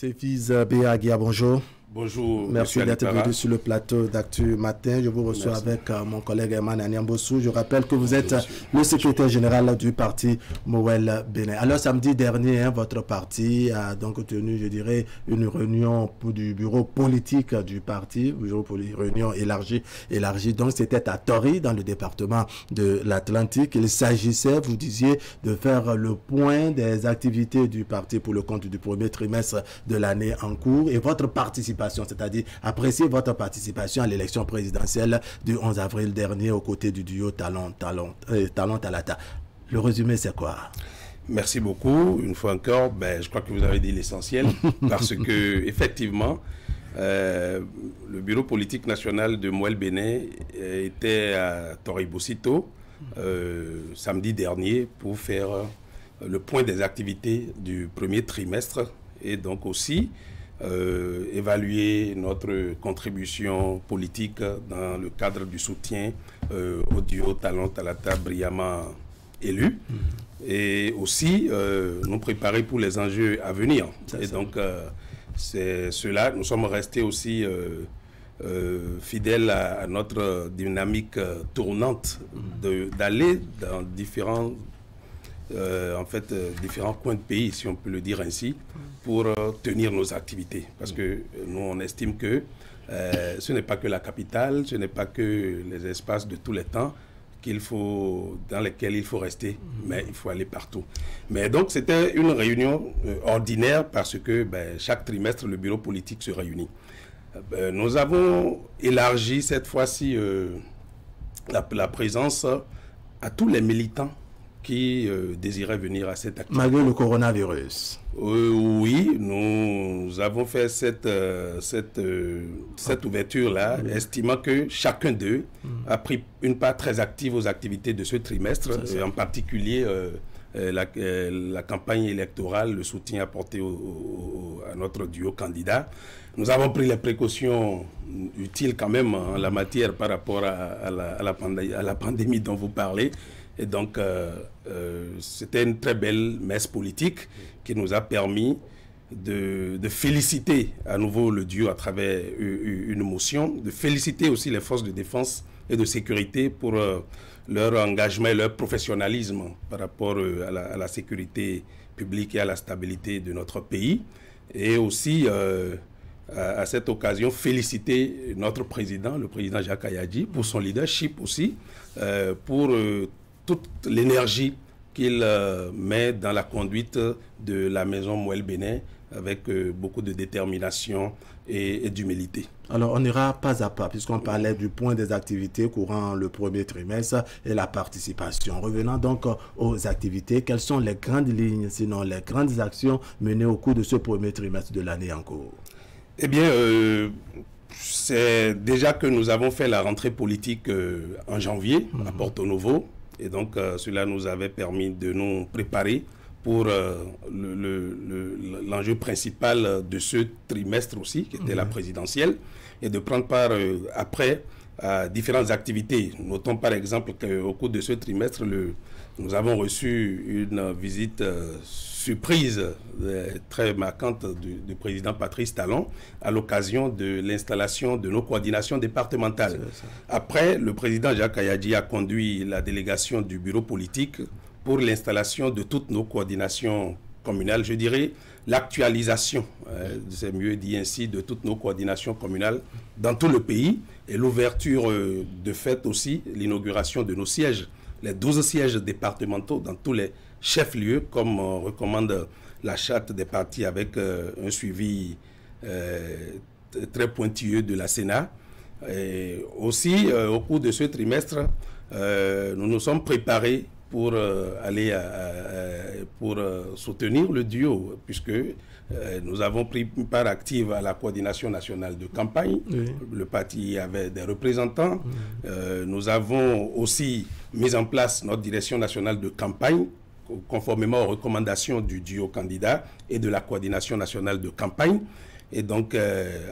C'est Fils Béagia, bonjour. Bonjour. Merci d'être venu sur le plateau d'Actu Matin. Je vous reçois avec mon collègue Herman Anyambossou. Je rappelle que vous êtes le secrétaire général du parti Moël Bénin. Alors samedi dernier, votre parti a donc tenu, je dirais, une réunion du bureau politique du parti, réunion élargie. Donc c'était à Tori, dans le département de l'Atlantique. Il s'agissait, vous disiez, de faire le point des activités du parti pour le compte du premier trimestre de l'année en cours et votre participation, c'est-à-dire apprécier votre participation à l'élection présidentielle du 11 avril dernier aux côtés du duo Talon-Talata. Le résumé, c'est quoi? Merci beaucoup. Une fois encore, je crois que vous avez dit l'essentiel parce que effectivement, le bureau politique national de Moël Bénin était à Tori-Bocito samedi dernier pour faire le point des activités du premier trimestre et donc aussi évaluer notre contribution politique dans le cadre du soutien au duo Talon-Talata brillamment élu et aussi nous préparer pour les enjeux à venir. Et donc c'est cela, nous sommes restés aussi fidèles à notre dynamique tournante d'aller dans différents différents coins de pays, si on peut le dire ainsi, pour tenir nos activités. Parce que nous, on estime que ce n'est pas que la capitale, ce n'est pas que les espaces de tous les temps dans lesquels il faut rester, mais il faut aller partout. Mais donc, c'était une réunion ordinaire parce que chaque trimestre, le bureau politique se réunit. Nous avons élargi cette fois-ci la présence à tous les militants qui désiraient venir à cette activité. Malgré le coronavirus. Oui, nous avons fait cette ouverture-là, estimant que chacun d'eux a pris une part très active aux activités de ce trimestre, en particulier la campagne électorale, le soutien apporté à notre duo candidat. Nous avons pris les précautions utiles quand même en la matière par rapport à la pandémie dont vous parlez. Et donc, c'était une très belle messe politique qui nous a permis de féliciter à nouveau le duo à travers une motion, de féliciter aussi les forces de défense et de sécurité pour leur engagement et leur professionnalisme par rapport à la sécurité publique et à la stabilité de notre pays. Et aussi, à cette occasion, féliciter notre président, le président Jacques Ayadji, pour son leadership aussi, pour toute l'énergie qu'il met dans la conduite de la maison Moël Bénin avec beaucoup de détermination et d'humilité. Alors, on ira pas à pas, puisqu'on parlait du point des activités courant le premier trimestre et la participation. Revenons donc aux activités. Quelles sont les grandes lignes, sinon les grandes actions menées au cours de ce premier trimestre de l'année en cours? Eh bien, c'est déjà que nous avons fait la rentrée politique en janvier à Porto Novo. Et donc, cela nous avait permis de nous préparer pour l'enjeu principal de ce trimestre aussi, qui était la présidentielle, et de prendre part après à différentes activités. Notons par exemple qu'au cours de ce trimestre, nous avons reçu une visite surprise très marquante du président Patrice Talon à l'occasion de l'installation de nos coordinations départementales. Après, le président Jacques Ayadji a conduit la délégation du bureau politique pour l'installation de toutes nos coordinations communales, je dirais l'actualisation, c'est mieux dit ainsi, de toutes nos coordinations communales dans tout le pays et l'ouverture de fait aussi, l'inauguration de nos sièges, les 12 sièges départementaux dans tous les chefs-lieux, comme recommande la charte des partis avec un suivi très pointilleux de la Sénat. Et aussi, au cours de ce trimestre, nous nous sommes préparés pour aller pour soutenir le duo, puisque nous avons pris une part active à la coordination nationale de campagne. Le parti avait des représentants. Nous avons aussi mis en place notre direction nationale de campagne, conformément aux recommandations du duo candidat et de la coordination nationale de campagne. Et donc,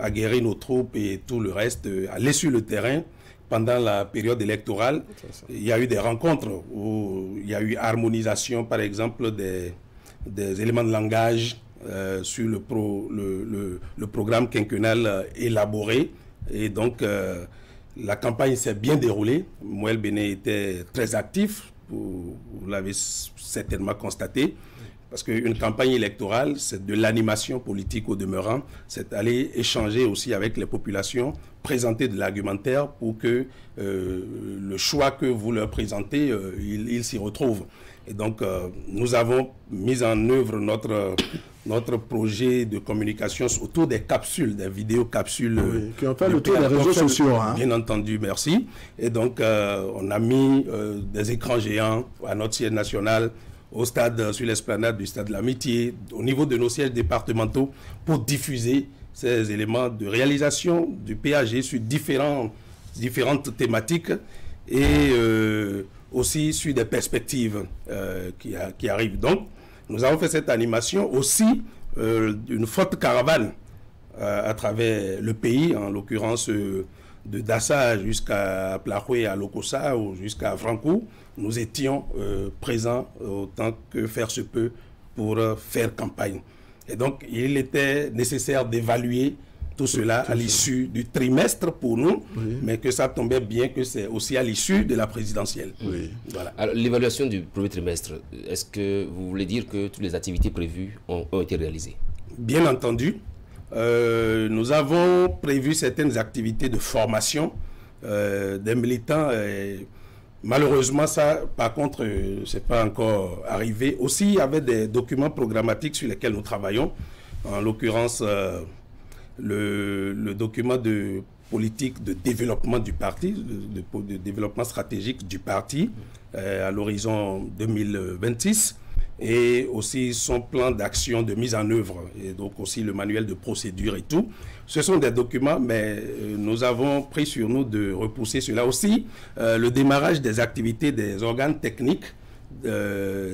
aguerrir nos troupes et tout le reste, aller sur le terrain. Pendant la période électorale, il y a eu des rencontres où il y a eu harmonisation, par exemple, des éléments de langage sur le programme quinquennal élaboré. Et donc, la campagne s'est bien déroulée. Mouel Béné était très actif, vous l'avez certainement constaté. Parce qu'une campagne électorale, c'est de l'animation politique au demeurant. C'est aller échanger aussi avec les populations, présenter de l'argumentaire pour que le choix que vous leur présentez, ils s'y retrouvent. Et donc, nous avons mis en œuvre notre projet de communication autour des capsules, des vidéocapsules. Oui, qui ont fait le tour des réseaux sociaux. Hein. Bien entendu, merci. Et donc, on a mis des écrans géants à notre siège national, au stade, sur l'esplanade du stade de l'Amitié, au niveau de nos sièges départementaux, pour diffuser ces éléments de réalisation du PAG sur différentes thématiques et aussi sur des perspectives qui arrivent. Donc, nous avons fait cette animation aussi d'une forte caravane à travers le pays, en l'occurrence de Dassa jusqu'à Plahoué, à Lokossa ou jusqu'à Frankou. Nous étions présents autant que faire se peut pour faire campagne. Et donc, il était nécessaire d'évaluer tout cela à l'issue du trimestre pour nous, oui, mais que ça tombait bien que c'est aussi à l'issue de la présidentielle. Oui. Voilà. Alors, l'évaluation du premier trimestre, est-ce que vous voulez dire que toutes les activités prévues ont été réalisées? Bien entendu. Nous avons prévu certaines activités de formation des militants. Malheureusement, ça, par contre, c'est pas encore arrivé. Aussi, il y avait des documents programmatiques sur lesquels nous travaillons. En l'occurrence, le document de politique de développement du parti, de développement stratégique du parti à l'horizon 2026. Et aussi son plan d'action de mise en œuvre, et donc aussi le manuel de procédure et tout. Ce sont des documents, mais nous avons pris sur nous de repousser cela aussi. Le démarrage des activités des organes techniques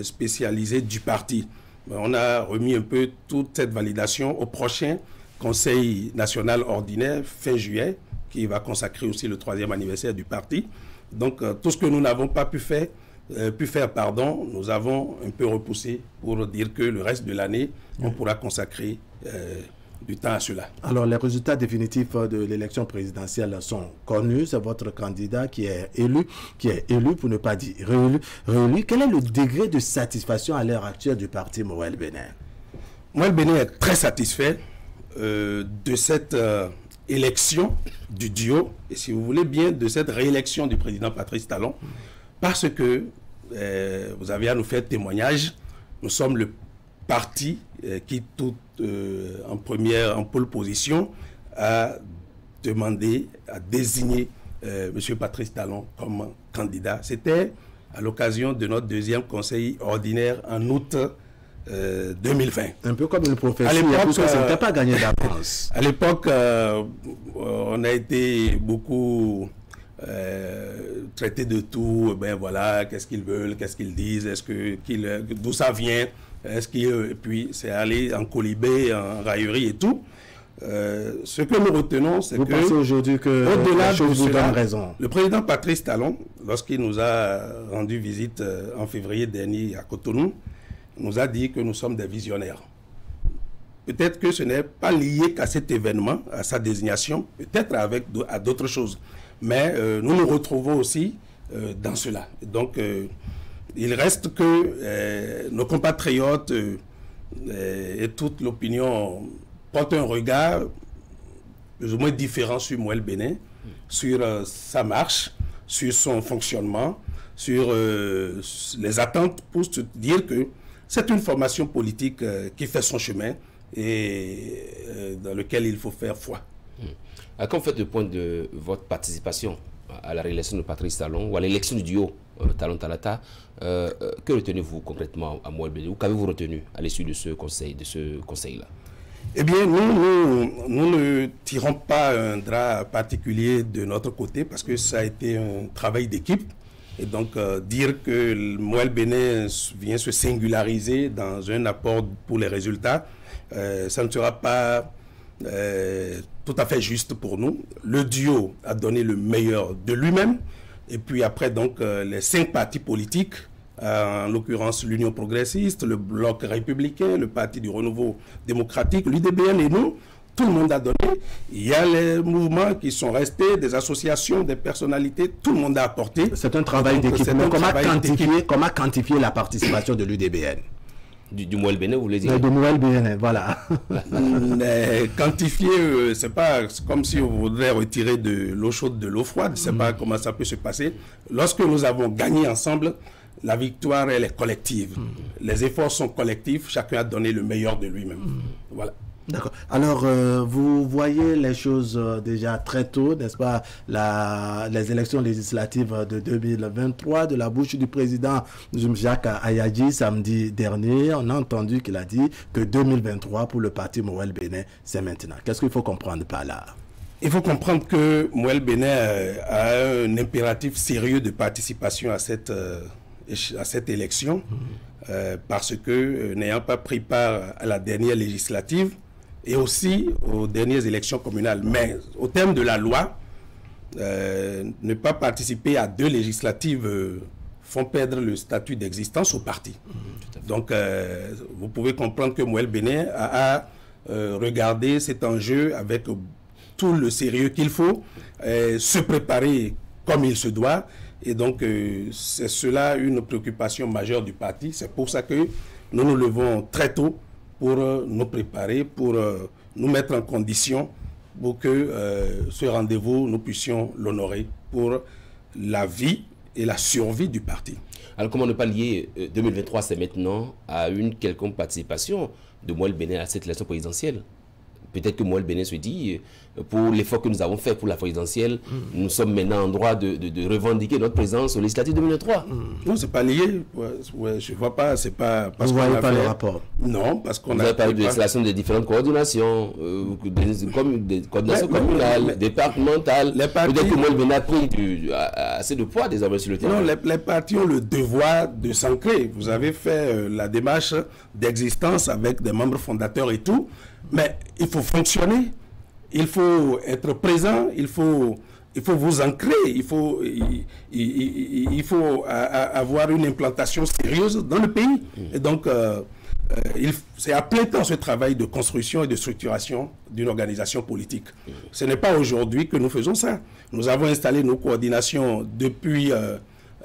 spécialisés du parti. On a remis un peu toute cette validation au prochain Conseil national ordinaire, fin juillet, qui va consacrer aussi le 3e anniversaire du parti. Donc, tout ce que nous n'avons pas pu faire, nous avons un peu repoussé pour dire que le reste de l'année, on pourra consacrer du temps à cela. Alors, les résultats définitifs de l'élection présidentielle sont connus. C'est votre candidat qui est élu pour ne pas dire réélu. Quel est le degré de satisfaction à l'heure actuelle du parti Mouel Béné? Mouel Béné est très satisfait de cette élection du duo, et si vous voulez bien, de cette réélection du président Patrice Talon, parce que vous avez à nous faire témoignage, nous sommes le parti qui, en pole position, a demandé, a désigné M. Patrice Talon comme candidat. C'était à l'occasion de notre 2e conseil ordinaire en août 2020. Un peu comme une prophétie, parce que ça n'était pas gagné d'avance. À l'époque, on a été beaucoup traité de tout. Ben voilà, qu'est-ce qu'ils veulent, qu'est-ce qu'ils disent, d'où ça vient, et puis c'est allé en colibé, en raillerie et tout. Ce que nous retenons, c'est que... Vous pensez aujourd'hui que la chose vous donne raison? Le président Patrice Talon, lorsqu'il nous a rendu visite en février dernier à Cotonou, nous a dit que nous sommes des visionnaires. Peut-être que ce n'est pas lié qu'à cet événement, à sa désignation, peut-être à d'autres choses. Mais nous nous retrouvons aussi dans cela. Donc, il reste que nos compatriotes et toute l'opinion portent un regard plus ou moins différent sur Mouel Béné, sur sa marche, sur son fonctionnement, sur les attentes, pour se dire que c'est une formation politique qui fait son chemin et dans lequel il faut faire foi. Quand vous faites le point de votre participation à la réélection de Patrice Talon ou à l'élection du duo Talon-Talata, que retenez-vous concrètement à Mouel Béné? Ou qu'avez-vous retenu à l'issue de ce conseil-là? Eh bien, nous ne tirons pas un drap particulier de notre côté parce que ça a été un travail d'équipe. Et donc, dire que Mouel Béné vient se singulariser dans un apport pour les résultats, ça ne sera pas tout à fait juste pour nous. Le duo a donné le meilleur de lui-même. Et puis après, donc, les 5 partis politiques en l'occurrence l'Union progressiste, le Bloc républicain, le Parti du renouveau démocratique, l'UDBN et nous. Tout le monde a donné. Il y a les mouvements qui sont restés, des associations, des personnalités. Tout le monde a apporté. C'est un travail d'équipe. Comment quantifier la participation de l'UDBN? Du Mouel Bénin, vous voulez dire? Du Mouel Bénin, voilà. Quantifier, c'est pas comme si on voudrait retirer de l'eau chaude de l'eau froide. Je ne sais pas comment ça peut se passer. Lorsque nous avons gagné ensemble, la victoire, elle est collective. Les efforts sont collectifs. Chacun a donné le meilleur de lui-même. Voilà. D'accord. Alors, vous voyez les choses déjà très tôt, n'est-ce pas, les élections législatives de 2023, de la bouche du président Jacques Ayadji samedi dernier. On a entendu qu'il a dit que 2023 pour le parti Mouel Bénin, c'est maintenant. Qu'est-ce qu'il faut comprendre par là? Il faut comprendre que Mouel Bénin a un impératif sérieux de participation à cette élection, parce que n'ayant pas pris part à la dernière législative, et aussi aux dernières élections communales. Mais au terme de la loi, ne pas participer à 2 législatives font perdre le statut d'existence au parti. Donc, vous pouvez comprendre que Mouel Bénin a regardé cet enjeu avec tout le sérieux qu'il faut, se préparer comme il se doit. Et donc, c'est cela une préoccupation majeure du parti. C'est pour ça que nous nous levons très tôt pour nous préparer, pour nous mettre en condition pour que ce rendez-vous, nous puissions l'honorer pour la vie et la survie du parti. Alors comment ne pas lier 2023, c'est maintenant, à une quelconque participation de Mouel Bénin à cette élection présidentielle? Peut-être que Mouel Bénin se dit, pour l'effort que nous avons fait pour la présidentielle, nous sommes maintenant en droit de revendiquer notre présence au législatif 2023. Non, c'est pas lié. Ouais, je ne vois pas, c'est pas... Parce vous ne voyez pas le rapport? Non, parce qu'on a... Vous avez parlé de l'installation des différentes coordinations, des coordinations communales, départementales. Peut-être que Mouel Bénin a pris assez de poids désormais sur le terrain. Non, les partis ont le devoir de s'ancrer. Vous avez fait la démarche d'existence avec des membres fondateurs et tout. Mais il faut fonctionner, il faut être présent, il faut vous ancrer, il faut avoir une implantation sérieuse dans le pays. Et donc, c'est à plein temps ce travail de construction et de structuration d'une organisation politique. Ce n'est pas aujourd'hui que nous faisons ça. Nous avons installé nos coordinations depuis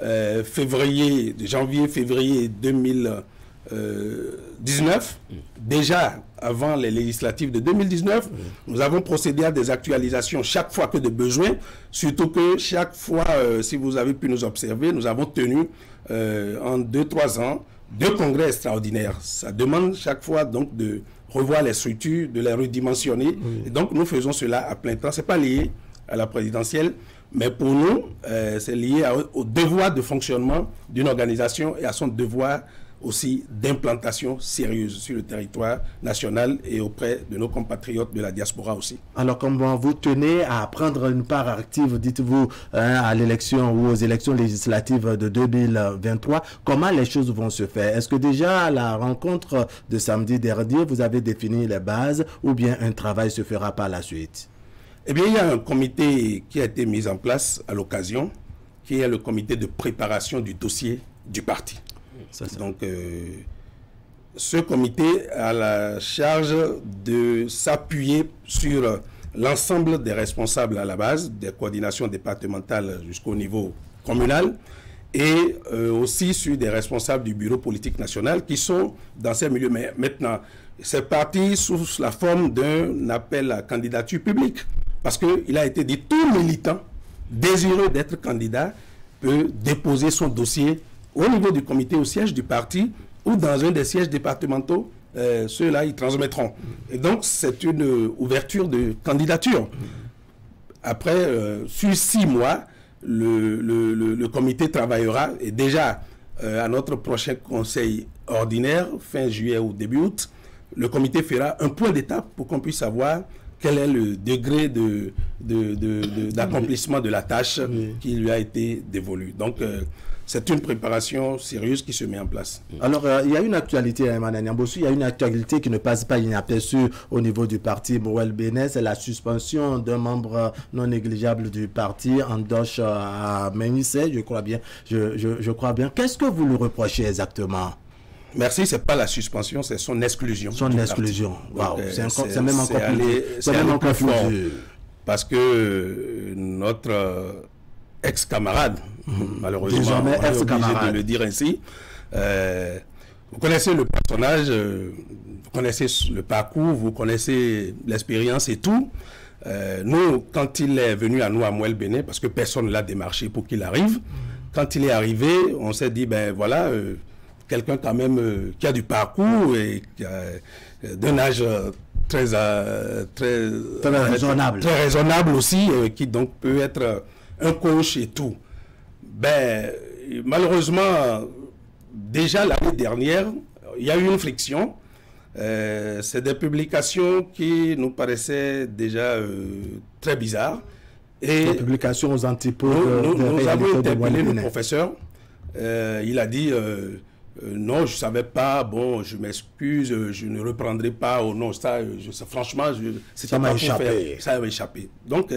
janvier-février 2019, déjà avant les législatives de 2019, nous avons procédé à des actualisations chaque fois que de besoin, surtout que chaque fois, si vous avez pu nous observer, nous avons tenu en 2-3 ans 2 congrès extraordinaires. Ça demande chaque fois donc de revoir les structures, de les redimensionner. Et donc nous faisons cela à plein temps. Ce n'est pas lié à la présidentielle, mais pour nous, c'est lié au devoir de fonctionnement d'une organisation et à son devoir aussi d'implantation sérieuse sur le territoire national et auprès de nos compatriotes de la diaspora aussi. Alors, comment vous tenez à prendre une part active, dites-vous, à l'élection ou aux élections législatives de 2023, comment les choses vont se faire? Est-ce que déjà à la rencontre de samedi dernier, vous avez défini les bases ou bien un travail se fera par la suite? Eh bien, il y a un comité qui a été mis en place à l'occasion, qui est le comité de préparation du dossier du parti. Donc, ce comité a la charge de s'appuyer sur l'ensemble des responsables à la base, des coordinations départementales jusqu'au niveau communal, et aussi sur des responsables du bureau politique national qui sont dans ces milieux. Mais maintenant, c'est parti sous la forme d'un appel à candidature publique, parce qu'il a été dit, tout militant désireux d'être candidat peut déposer son dossier au niveau du comité, au siège du parti ou dans un des sièges départementaux. Ceux-là, ils transmettront. Et donc, c'est une ouverture de candidature. Après, sur 6 mois, le comité travaillera, et déjà à notre prochain conseil ordinaire, fin juillet ou début août, le comité fera un point d'étape pour qu'on puisse savoir quel est le degré d'accomplissement de la tâche qui lui a été dévolue. Donc, c'est une préparation sérieuse qui se met en place. Alors, il y a une actualité, Emmanuel Niambossou, il y a une actualité qui ne passe pas inaperçue au niveau du parti Mouwel Bénin, c'est la suspension d'un membre non négligeable du parti, Andoche à Ménissé, je crois bien. Je crois bien. Qu'est-ce que vous lui reprochez exactement? Merci, c'est pas la suspension, c'est son exclusion. Son exclusion. Waouh, c'est même encore plus fort. Parce que notre ex-camarade, malheureusement, on est obligé de le dire ainsi, vous connaissez le personnage, vous connaissez le parcours, vous connaissez l'expérience et tout. Nous, quand il est venu à nous à Mouwel Bénin, parce que personne ne l'a démarché pour qu'il arrive, quand il est arrivé, on s'est dit, ben voilà, quelqu'un quand même qui a du parcours et d'un âge très raisonnable aussi, qui donc peut être un coach et tout. Ben, malheureusement, déjà l'année dernière, il y a eu une friction. C'est des publications qui nous paraissaient déjà très bizarres. Et des publications aux antipodes. Nous avons interpellé le professeur. Il a dit non, je ne savais pas, bon, je m'excuse, je ne reprendrai pas. Oh non, ça, franchement, ça m'a échappé. Ça m'a échappé. Donc,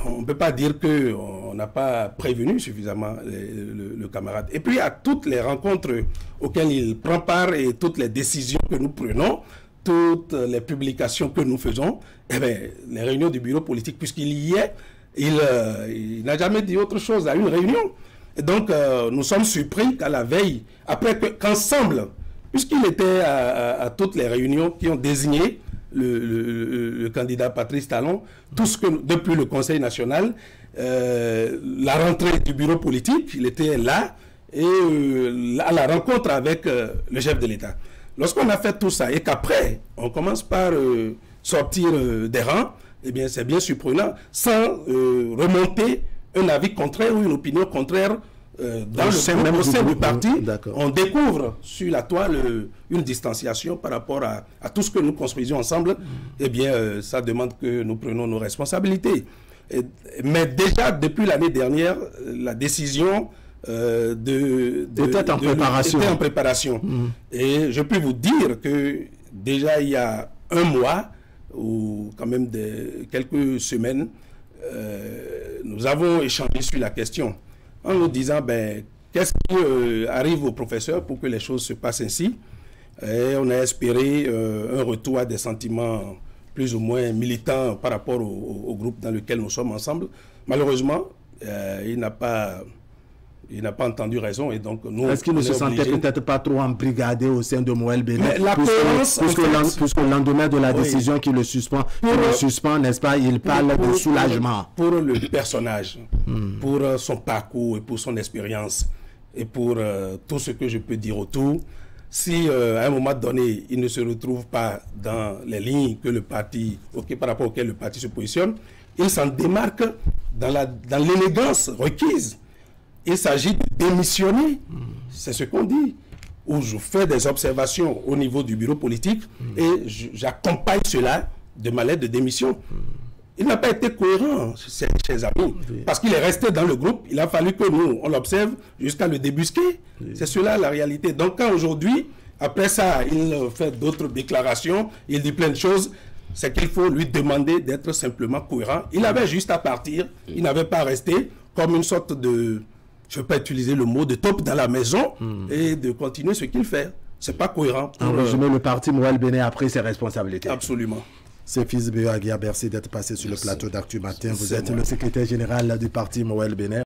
on ne peut pas dire qu'on n'a pas prévenu suffisamment le camarade. Et puis, à toutes les rencontres auxquelles il prend part et toutes les décisions que nous prenons, toutes les publications que nous faisons, eh bien, les réunions du bureau politique, puisqu'il y est, il n'a jamais dit autre chose à une réunion. Et donc, nous sommes surpris qu'à la veille, après qu'ensemble, puisqu'il était à toutes les réunions qui ont désigné le candidat Patrice Talon, tout ce que, depuis le Conseil national, la rentrée du bureau politique, il était là, et à la rencontre avec le chef de l'État. Lorsqu'on a fait tout ça, et qu'après, on commence par sortir des rangs, eh bien, c'est bien surprenant, sans remonter un avis contraire ou une opinion contraire dans au sein du parti. On découvre sur la toile une distanciation par rapport à tout ce que nous construisions ensemble. Eh bien, ça demande que nous prenions nos responsabilités. Mais déjà, depuis l'année dernière, la décision était en préparation. Et je peux vous dire que déjà, il y a un mois, ou quand même quelques semaines, nous avons échangé sur la question en nous disant ben, qu'est-ce qui arrive au professeur pour que les choses se passent ainsi. Et on a espéré un retour à des sentiments plus ou moins militants par rapport au groupe dans lequel nous sommes ensemble. Malheureusement, il n'a pas entendu raison et donc nous... Est-ce qu'il ne se sentait peut-être pas trop embrigadé au sein de Mouwel Bénin, puisque le lendemain de la décision qui le suspend, n'est-ce pas, il parle de soulagement. Pour le personnage, pour son parcours et pour son expérience et pour tout ce que je peux dire autour, si à un moment donné, il ne se retrouve pas dans les lignes que le parti, par rapport auxquelles le parti se positionne, il s'en démarque dans l'élégance requise. Il s'agit de démissionner, c'est ce qu'on dit, où je fais des observations au niveau du bureau politique et j'accompagne cela de ma lettre de démission. Il n'a pas été cohérent, chers amis, parce qu'il est resté dans le groupe, il a fallu que nous, on l'observe jusqu'à le débusquer. C'est cela la réalité. Donc quand aujourd'hui, après ça, il fait d'autres déclarations, il dit plein de choses, c'est qu'il faut lui demander d'être simplement cohérent. Il avait juste à partir, il n'avait pas à rester comme une sorte de... Je ne peux pas utiliser le mot de top dans la maison et de continuer ce qu'il fait. Ce n'est pas cohérent. En résumé, le parti Mouwel Bénin a pris ses responsabilités. Absolument. C'est Fils Béo Aguiar, merci d'être passé sur le plateau d'Actu Matin. Vous êtes le secrétaire général du parti Mouwel Bénin.